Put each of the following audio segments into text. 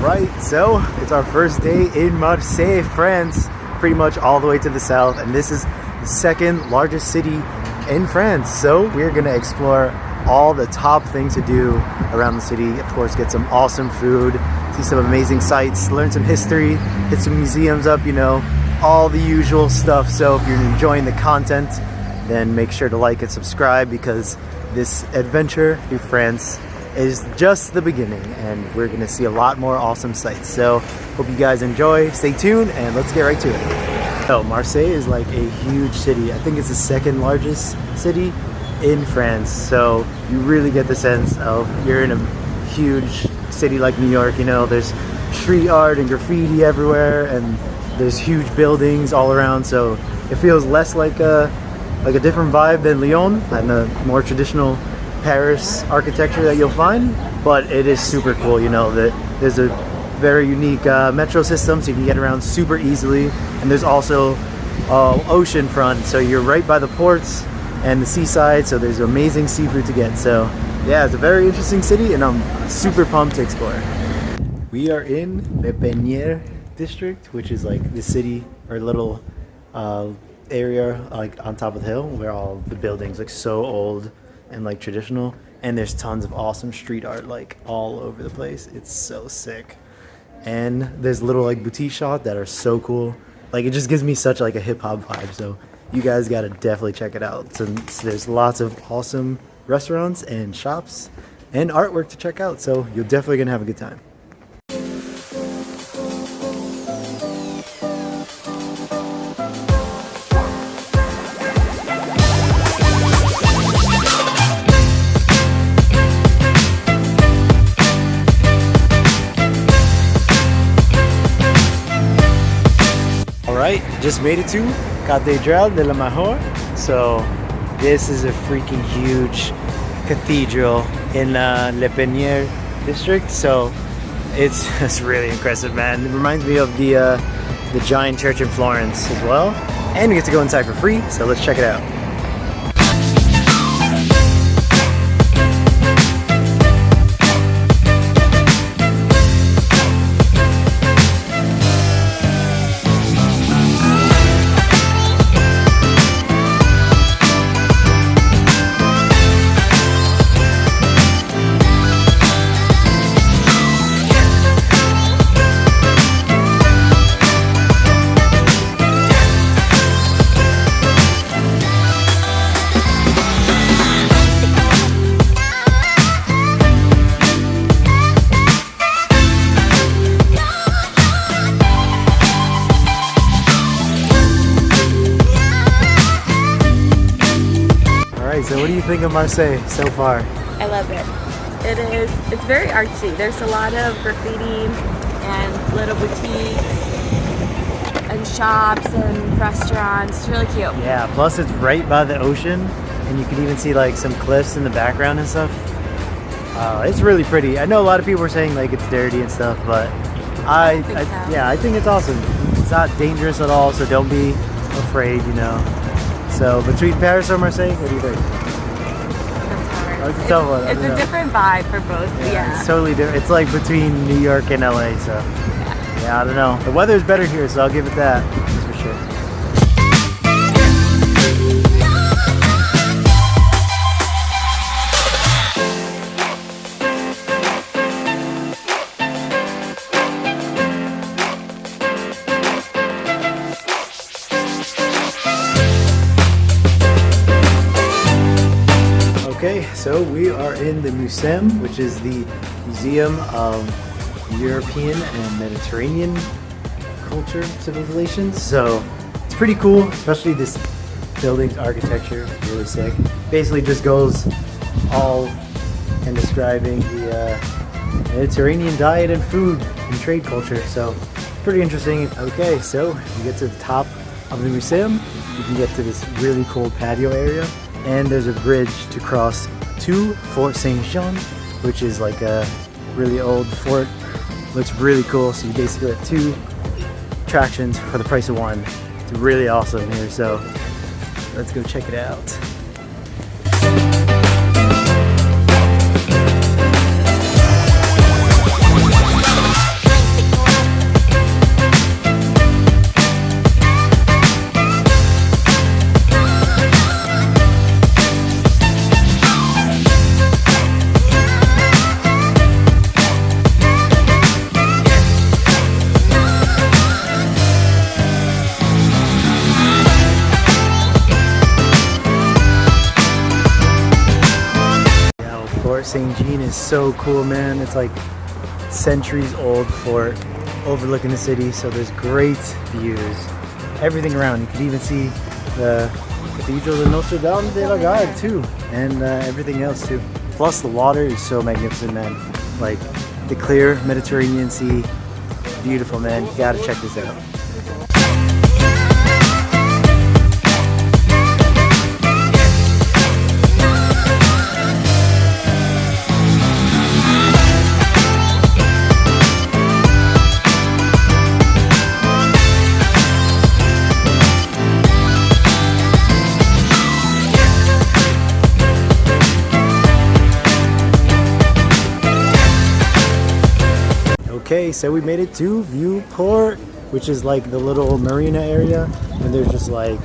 Alright, so it's our first day in Marseille, France, pretty much all the way to the south, and this is the second largest city in France. So we're gonna explore all the top things to do around the city. Of course, get some awesome food, see some amazing sights, learn some history, hit some museums up, you know, all the usual stuff. So if you're enjoying the content, then make sure to like and subscribe, because this adventure through France is just the beginning and we're gonna see a lot more awesome sights. So hope you guys enjoy, stay tuned, and let's get right to it. So Marseille is like a huge city. I think it's the second largest city in France. So you really get the sense of you're in a huge city like New York. You know, there's street art and graffiti everywhere, and there's huge buildings all around. So it feels less like a different vibe than Lyon and the more traditional Paris architecture that you'll find, but it is super cool. You know, that there's a very unique metro system, so you can get around super easily, and there's also ocean front, so you're right by the ports and the seaside, so there's amazing seafood to get. So yeah, it's a very interesting city and I'm super pumped to explore. We are in Le Penier district, which is like the city or little area like on top of the hill where all the buildings like so old and like traditional, and there's tons of awesome street art like all over the place. It's so sick, and there's little like boutique shops that are so cool. Like it just gives me such like a hip-hop vibe, so you guys gotta definitely check it out. So there's lots of awesome restaurants and shops and artwork to check out, so you're definitely gonna have a good time. Just made it to Cathedrals de la Major. So this is a freaking huge cathedral in Le Penier district. So it's really impressive, man. It reminds me of the giant church in Florence as well. And we get to go inside for free, so let's check it out. So what do you think of Marseille so far? I love it. It's very artsy. There's a lot of graffiti and little boutiques and shops and restaurants. It's really cute. Yeah, plus it's right by the ocean, and you can even see like some cliffs in the background and stuff. It's really pretty. I know a lot of people are saying like it's dirty and stuff, but I think it's awesome. It's not dangerous at all, so don't be afraid, you know. So between Paris or Marseille, what do you think? It's a different vibe for both. Yeah, it's totally different. It's like between New York and LA, so yeah, I don't know. The weather's better here, so I'll give it that, that's for sure. Okay, so we are in the Museum, which is the Museum of European and Mediterranean culture civilizations. So it's pretty cool, especially this building's architecture, really sick. Basically just goes all in describing the Mediterranean diet and food and trade culture. So pretty interesting. Okay, so you get to the top of the museum, you can get to this really cool patio area. And there's a bridge to cross to Fort Saint Jean, which is like a really old fort. Looks really cool. So you basically have two attractions for the price of one. It's really awesome here. So let's go check it out. St. Jean is so cool, man. It's like centuries old fort overlooking the city, so there's great views. Everything around. You can even see the Cathedral de Notre Dame de la Garde too, and everything else too. Plus the water is so magnificent, man. Like the clear Mediterranean Sea. Beautiful, man. You gotta check this out. Okay, so we made it to Viewport, which is like the little marina area, and there's just like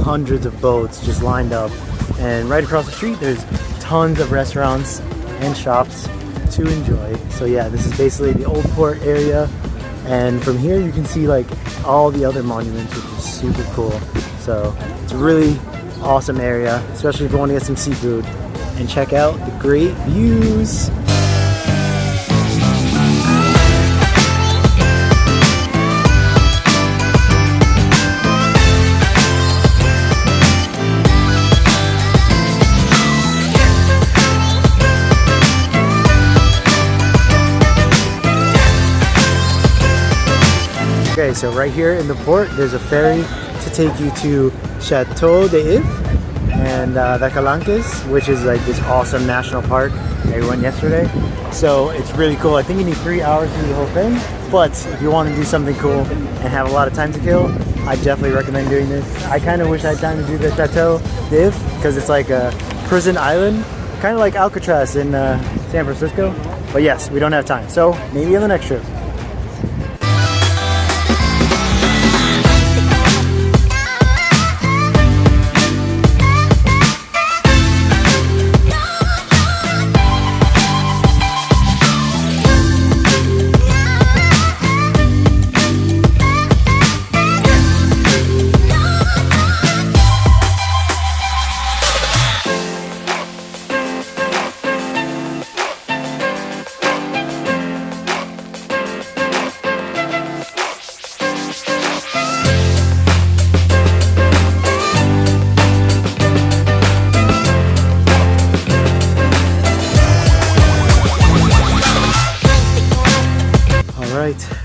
hundreds of boats just lined up. And right across the street, there's tons of restaurants and shops to enjoy. So yeah, this is basically the old port area, and from here you can see like all the other monuments, which is super cool. So it's a really awesome area, especially if you want to get some seafood and check out the great views. Okay, so right here in the port, there's a ferry to take you to Chateau d'If and the Calanques, which is like this awesome national park that we went yesterday. So it's really cool. I think you need 3 hours to do the whole thing, but if you want to do something cool and have a lot of time to kill, I definitely recommend doing this. I kind of wish I had time to do the Chateau d'If because it's like a prison island, kind of like Alcatraz in San Francisco. But yes, we don't have time, so maybe on the next trip.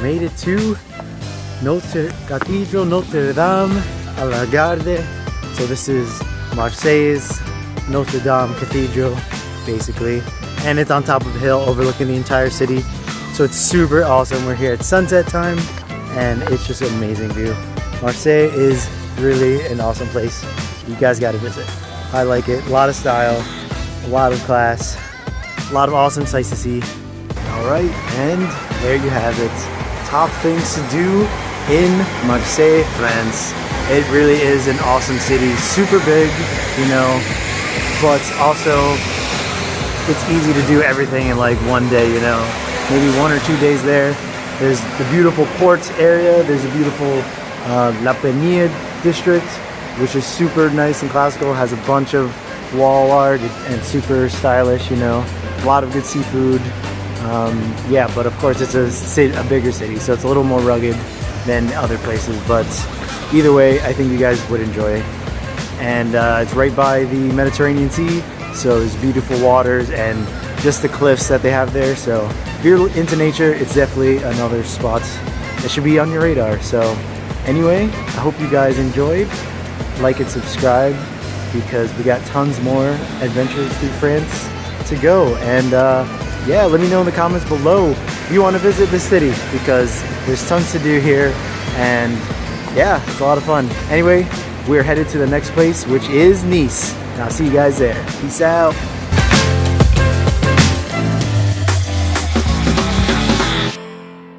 Made it to Cathedral Notre Dame à la Garde. So this is Marseilles Notre Dame Cathedral, basically, and it's on top of a hill overlooking the entire city. So it's super awesome. We're here at sunset time, and it's just an amazing view. Marseille is really an awesome place. You guys got to visit. I like it. A lot of style, a lot of class, a lot of awesome sights to see. All right, and there you have it. Top things to do in Marseille, France. It really is an awesome city, super big, you know, but also it's easy to do everything in like one day, you know, maybe 1 or 2 days there. There's the beautiful ports area, there's a beautiful La Penide district, which is super nice and classical, has a bunch of wall art and super stylish, you know, a lot of good seafood. Yeah, but of course it's a bigger city, so it's a little more rugged than other places, but either way, I think you guys would enjoy it. And it's right by the Mediterranean Sea, so there's beautiful waters and just the cliffs that they have there. So if you're into nature, it's definitely another spot that should be on your radar. So anyway, I hope you guys enjoyed. Like and subscribe, because we got tons more adventures through France to go. And yeah, let me know in the comments below if you want to visit this city, because there's tons to do here, and yeah, it's a lot of fun. Anyway, we're headed to the next place, which is Nice. And I'll see you guys there. Peace out.